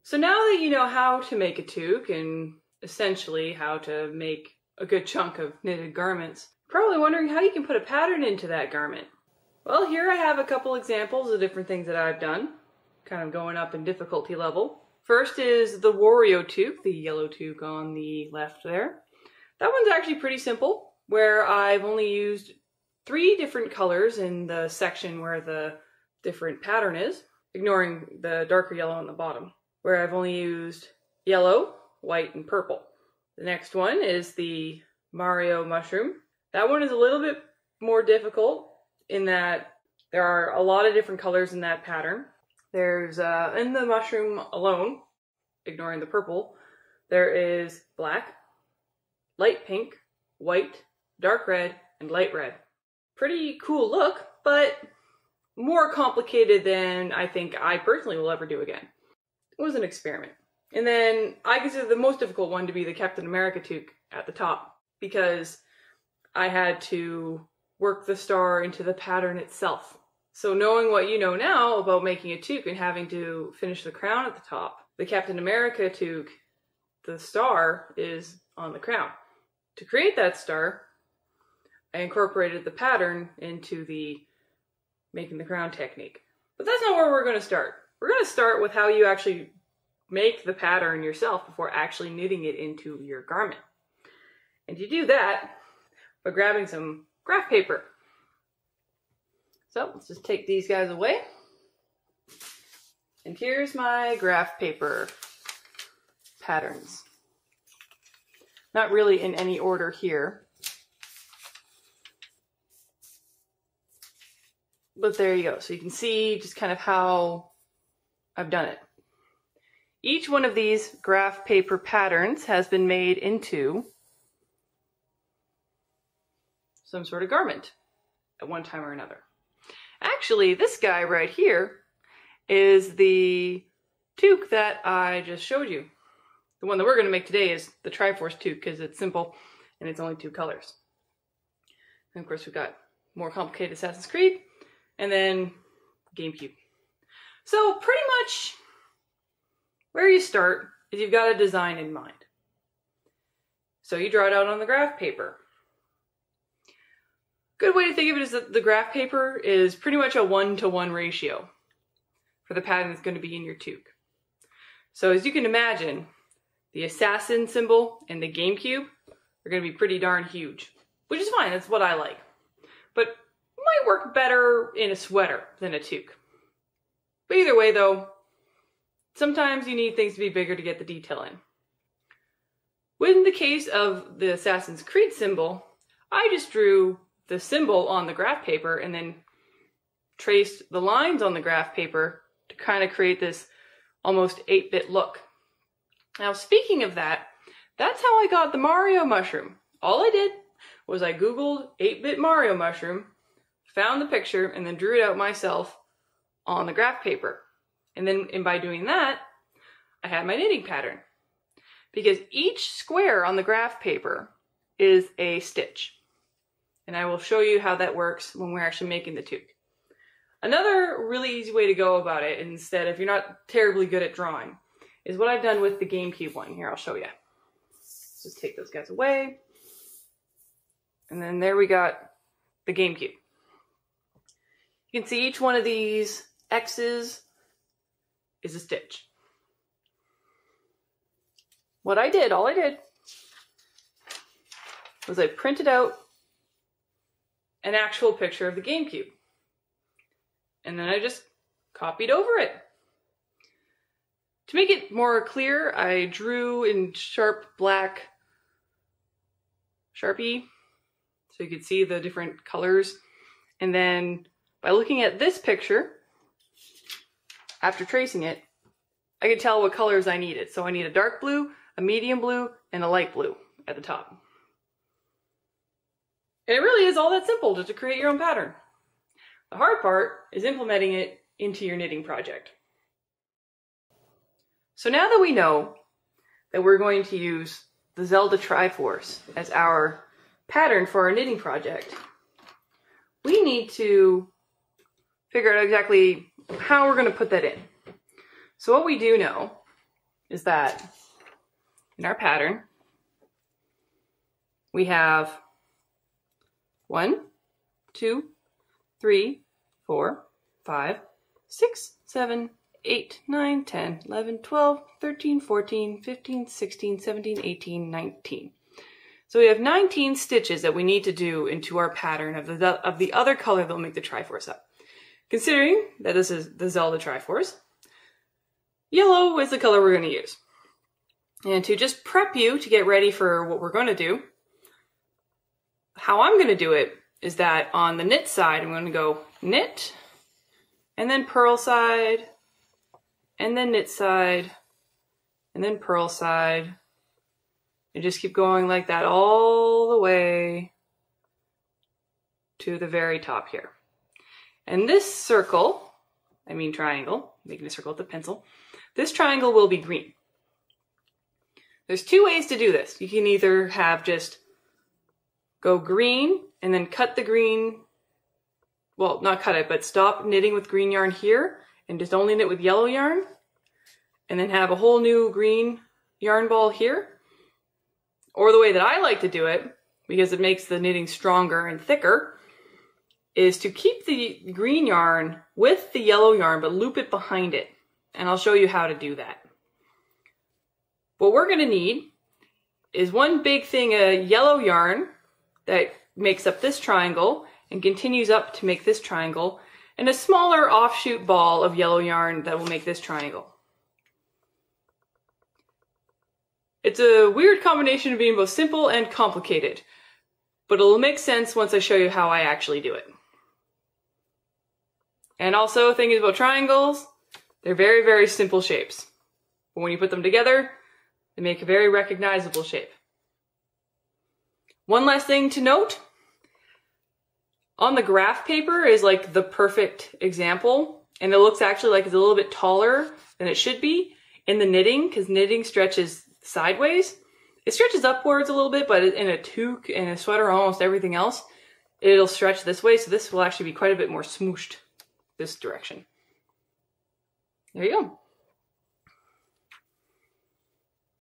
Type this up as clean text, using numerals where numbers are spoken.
So now that you know how to make a toque and essentially how to make a good chunk of knitted garments, you're probably wondering how you can put a pattern into that garment. Well, here I have a couple examples of different things that I've done, kind of going up in difficulty level. First is the Wario toque, the yellow toque on the left there. That one's actually pretty simple, where I've only used 3 different colors in the section where the different pattern is, ignoring the darker yellow on the bottom, where I've only used yellow, white, and purple. The next one is the Mario mushroom. That one is a little bit more difficult in that there are a lot of different colors in that pattern. There's, in the mushroom alone, ignoring the purple, there is black, light pink, white, dark red, and light red. Pretty cool look, but more complicated than I think I personally will ever do again. It was an experiment. And then I consider the most difficult one to be the Captain America toque at the top, because I had to work the star into the pattern itself. So knowing what you know now about making a toque and having to finish the crown at the top, the Captain America toque, the star is on the crown. To create that star, I incorporated the pattern into the making the crown technique. But that's not where we're going to start. We're going to start with how you actually make the pattern yourself before actually knitting it into your garment. And you do that by grabbing some graph paper. So let's just take these guys away. And here's my graph paper patterns. Not really in any order here, but there you go. So you can see just kind of how I've done it. Each one of these graph paper patterns has been made into some sort of garment at one time or another. Actually, this guy right here is the toque that I just showed you. The one that we're going to make today is the Triforce toque because it's simple and it's only 2 colors. And of course we've got more complicated Assassin's Creed and then GameCube. So pretty much where you start is you've got a design in mind. So you draw it out on the graph paper. Good way to think of it is that the graph paper is pretty much a 1-to-1 ratio for the pattern that's going to be in your toque. So as you can imagine, the assassin symbol and the GameCube are going to be pretty darn huge, which is fine. That's what I like. But it might work better in a sweater than a toque. But either way though, sometimes you need things to be bigger to get the detail in. In the case of the Assassin's Creed symbol, I just drew the symbol on the graph paper and then traced the lines on the graph paper to kind of create this almost 8-bit look. Now speaking of that, that's how I got the Mario mushroom. All I did was I googled 8-bit Mario mushroom, found the picture, and then drew it out myself on the graph paper. And by doing that, I had my knitting pattern. Because each square on the graph paper is a stitch. And I will show you how that works when we're actually making the toque. Another really easy way to go about it, instead, if you're not terribly good at drawing, is what I've done with the GameCube one. Here, I'll show you. Let's just take those guys away. And then there we got the GameCube. You can see each one of these X's is a stitch. All I did was I printed out an actual picture of the GameCube. And then I just copied over it. To make it more clear, I drew in sharp black Sharpie so you could see the different colors. And then by looking at this picture, after tracing it, I could tell what colors I needed. So I need a dark blue, a medium blue, and a light blue at the top. And it really is all that simple just to create your own pattern. The hard part is implementing it into your knitting project. So now that we know that we're going to use the Zelda Triforce as our pattern for our knitting project, we need to figure out exactly how we're going to put that in. So what we do know is that in our pattern, we have 1, 2, 3, 4, 5, 6, 7, 8, 9, 10, 11, 12, 13, 14, 15, 16, 17, 18, 19. So we have 19 stitches that we need to do into our pattern of the other color that will make the Triforce up. Considering that this is the Zelda Triforce, yellow is the color we're going to use. And to just prep you to get ready for what we're going to do, how I'm going to do it is that on the knit side, I'm going to go knit, and then purl side, and then knit side, and then purl side, and just keep going like that all the way to the very top here. And this circle, I mean triangle, making a circle with the pencil, this triangle will be green. There's two ways to do this. You can either have just go green and then cut the green, well, not cut it, but stop knitting with green yarn here and just only knit with yellow yarn, and then have a whole new green yarn ball here. Or the way that I like to do it, because it makes the knitting stronger and thicker, is to keep the green yarn with the yellow yarn but loop it behind it. And I'll show you how to do that. What we're going to need is one big thing of yellow yarn that makes up this triangle and continues up to make this triangle, and a smaller offshoot ball of yellow yarn that will make this triangle. It's a weird combination of being both simple and complicated, but it'll make sense once I show you how I actually do it. And also, thinking about triangles, they're very, very simple shapes. But when you put them together, they make a very recognizable shape. One last thing to note, on the graph paper is like the perfect example, and it looks actually like it's a little bit taller than it should be in the knitting, because knitting stretches sideways. It stretches upwards a little bit, but in a toque and a sweater, almost everything else, it'll stretch this way, so this will actually be quite a bit more smooshed this direction. There you go.